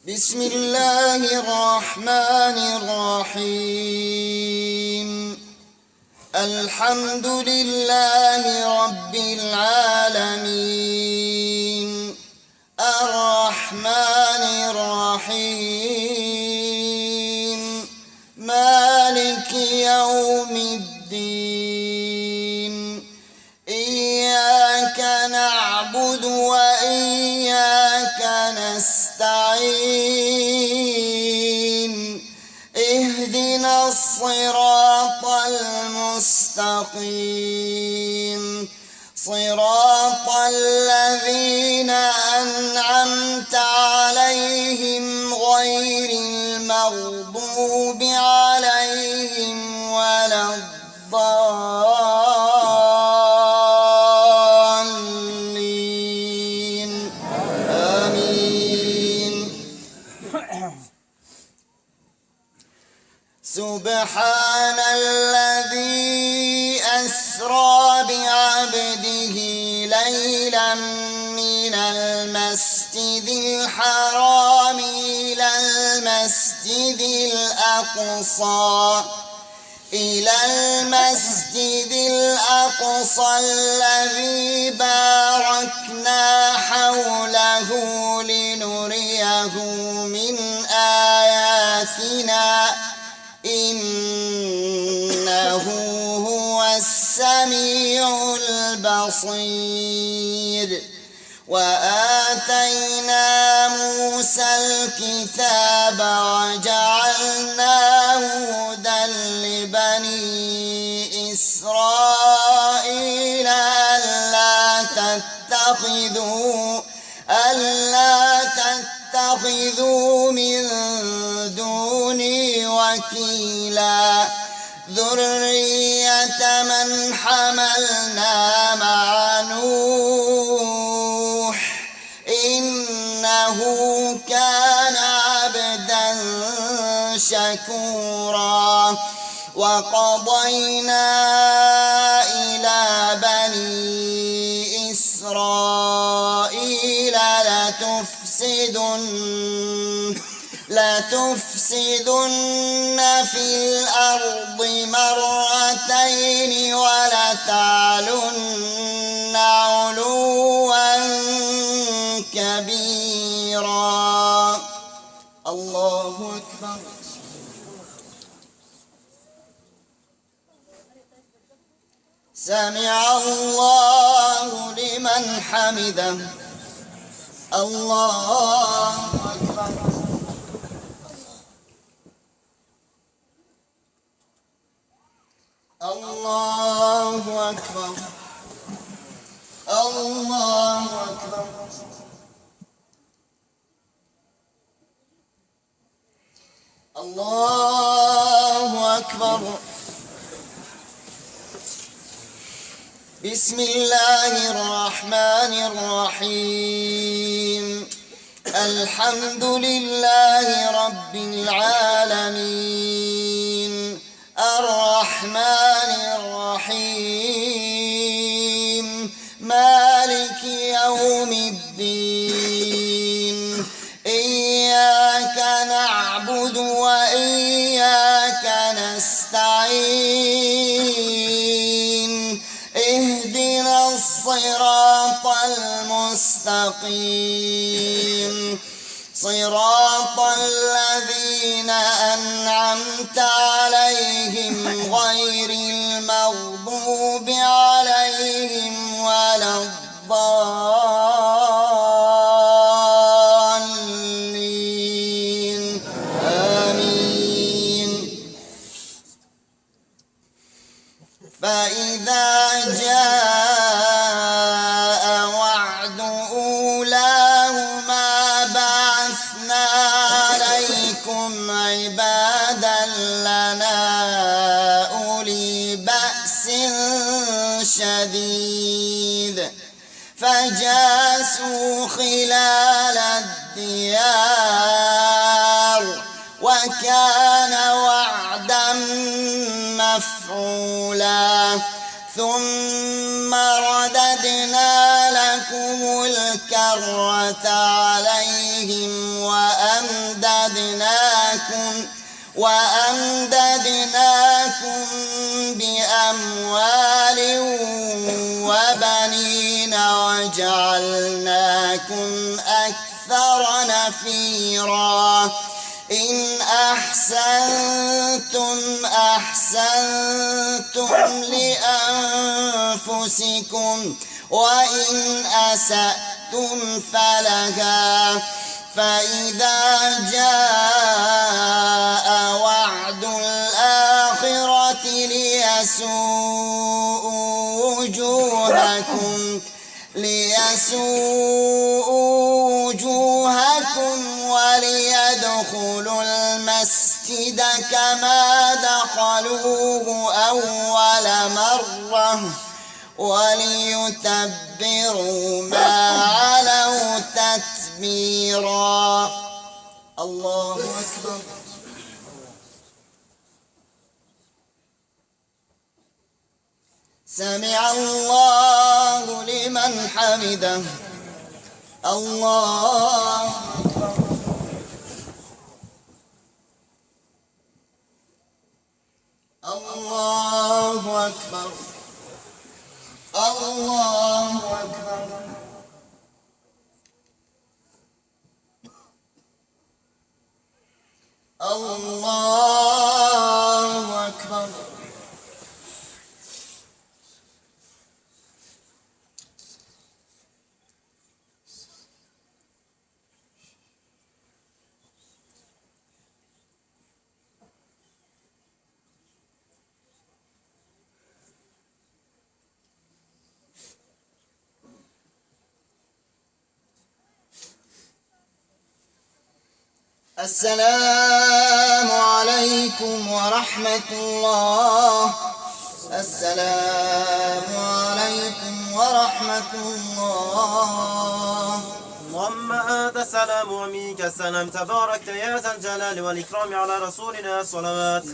بسم الله الرحمن الرحيم. الحمد لله رب العالمين، الرحمن الرحيم، مالك يوم الدين. إياك نعبد وإياك نستعين. اهدنا الصراط المستقيم، صراط الذين أنعمت عليهم غير المغضوب عليهم ولا الضالين. آمين. سبحان الذي أسرى بعبده ليلا من المسجد الحرام إلى المسجد الأقصى الذي باركنا حوله لنريه من آياتنا إنه هو السميع البصير. وآتينا موسى الكتاب وجعلناه هدى لبني إسرائيل ألا تتخذوا من دوني وكيلا. ذرية من حملنا مع نوح إنه كان عبدا شكورا. وقضينا إلى بني إسرائيل لتفسدن في الأرض مرتين ولتعلن علوا كبيرا. الله أكبر. سمع الله لمن حمده. الله أكبر. الله أكبر. الله أكبر. الله أكبر. بسم الله الرحمن الرحيم. الحمد لله رب العالمين، الرحمن الرحيم، مالك يوم الدين. إياك نعبد وإياك نستعين. اهدنا الصراط المستقيم، صراط الذين أنعمت عليهم غير المغضوب عليهم ولا الضالين. آمين. فإذا جاء وعد أولاهما بعثنا عليكم عبادا لنا أولي بأس شديد فجاسوا خلال الديار وكان وعدا مفعولا. ثم رددنا لكم الكرة عليهم وأمنا وأمددناكم بأموال وبنين وجعلناكم أكثر نفيرا إن أحسنتم أحسنتم لأنفسكم وإن أسأتم فلها فإذا جاء وعد الآخرة ليسوءوا وجوهكم وليدخلوا المسجد كما دخلوه أول مرة وليتبروا ما علوا تتبيرا. الله أكبر. سمع الله لمن حمده. الله أكبر. الله أكبر. الله أكبر. الله أكبر. السلام عليكم ورحمة الله. السلام عليكم ورحمة الله. اللهم أنت السلام ومنك السلام تبارك يا ذا الجلال والإكرام على رسولنا الصلوات.